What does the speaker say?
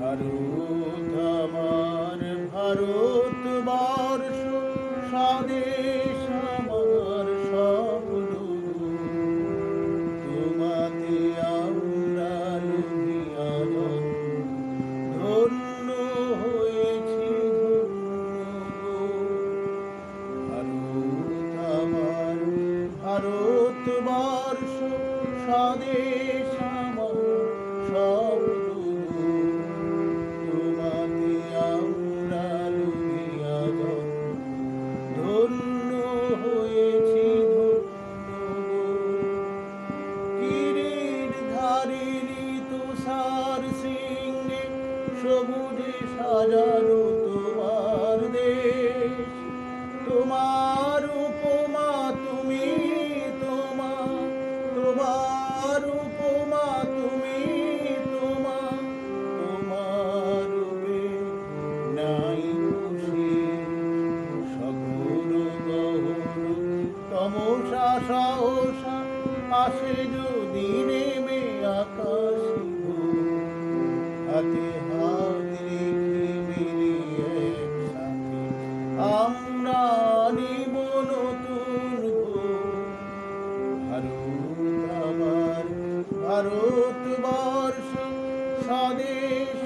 ভারত আমার ভারতবর্ষ, স্বদেশ আমার স্বপ্ন গো। তোমাতে আমরা লোভিয়া ধন্য হয়েছি ধন্য গো। ভারত আমার ভারতবর্ষ, স্বদেশ আমার স্বপ্ন গো। তোমাতে আমরা লোভিয়া ধন্য হয়েছি ধন্য গো। গিরির ধারিণী তুষার সিংহে সবুজে সাজানো তোমার দেশ। তোমার উপমা তুমি, তোমার উপমা তুমি, তোমার রূপে নাই খুশি। সঘোর গহন তমসা সহসা আসে যদি নেমে আকাশ ঘোর। হাতে হাত রেখে মিলিয়ে একসাথে আমরা নিব নতুন ভোর। ভারত আমার ভারতবর্ষ, স্বদেশ